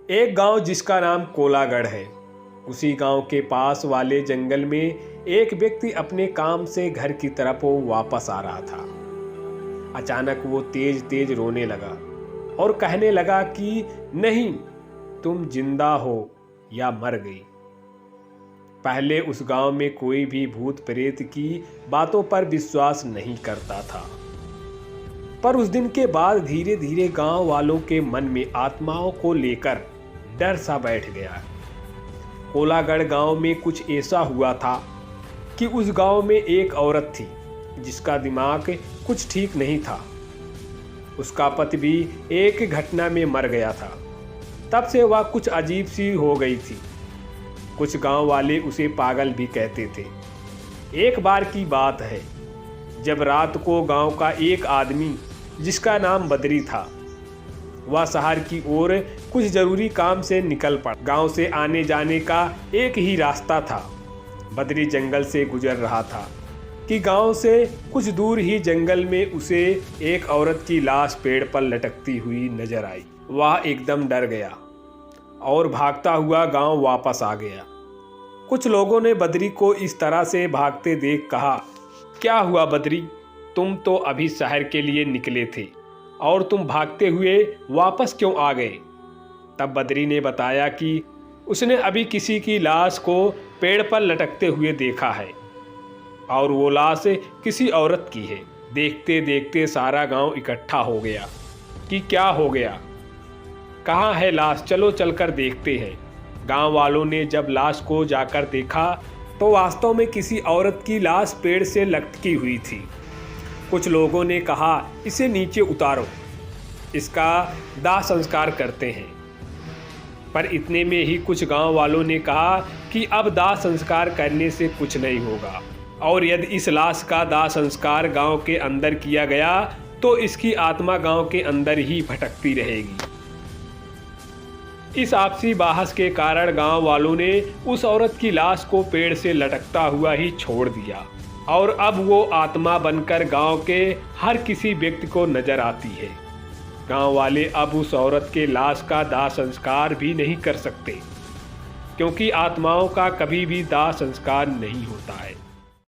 एक गांव जिसका नाम कोलागढ़ है, उसी गांव के पास वाले जंगल में एक व्यक्ति अपने काम से घर की तरफ वापस आ रहा था। अचानक वो तेज तेज रोने लगा और कहने लगा कि नहीं, तुम जिंदा हो या मर गई। पहले उस गांव में कोई भी भूत प्रेत की बातों पर विश्वास नहीं करता था, पर उस दिन के बाद धीरे धीरे गांव वालों के मन में आत्माओं को लेकर डर सा बैठ गया। कोलागढ़ गांव में कुछ ऐसा हुआ था कि उस गांव में एक औरत थी जिसका दिमाग कुछ ठीक नहीं था। उसका पति भी एक घटना में मर गया था। तब से वह कुछ अजीब सी हो गई थी। कुछ गांव वाले उसे पागल भी कहते थे। एक बार की बात है, जब रात को गांव का एक आदमी जिसका नाम बद्री था, वह शहर की ओर कुछ जरूरी काम से निकल पड़ा। गांव से आने जाने का एक ही रास्ता था। बद्री जंगल से गुजर रहा था कि गांव से कुछ दूर ही जंगल में उसे एक औरत की लाश पेड़ पर लटकती हुई नजर आई। वह एकदम डर गया और भागता हुआ गांव वापस आ गया। कुछ लोगों ने बद्री को इस तरह से भागते देख कहा, क्या हुआ बद्री, तुम तो अभी शहर के लिए निकले थे और तुम भागते हुए वापस क्यों आ गए? तब बद्री ने बताया कि उसने अभी किसी की लाश को पेड़ पर लटकते हुए देखा है और वो लाश किसी औरत की है। देखते देखते सारा गांव इकट्ठा हो गया कि क्या हो गया, कहाँ है लाश, चलो चलकर देखते हैं। गांव वालों ने जब लाश को जाकर देखा तो वास्तव में किसी औरत की लाश पेड़ से लटकी हुई थी। कुछ लोगों ने कहा, इसे नीचे उतारो, इसका दाह संस्कार करते हैं। पर इतने में ही कुछ गांव वालों ने कहा कि अब दाह संस्कार करने से कुछ नहीं होगा, और यदि इस लाश का दाह संस्कार गांव के अंदर किया गया तो इसकी आत्मा गांव के अंदर ही भटकती रहेगी। इस आपसी बहस के कारण गांव वालों ने उस औरत की लाश को पेड़ से लटकता हुआ ही छोड़ दिया, और अब वो आत्मा बनकर गांव के हर किसी व्यक्ति को नजर आती है। गांव वाले अब उस औरत के लाश का दाह संस्कार भी नहीं कर सकते, क्योंकि आत्माओं का कभी भी दाह संस्कार नहीं होता है।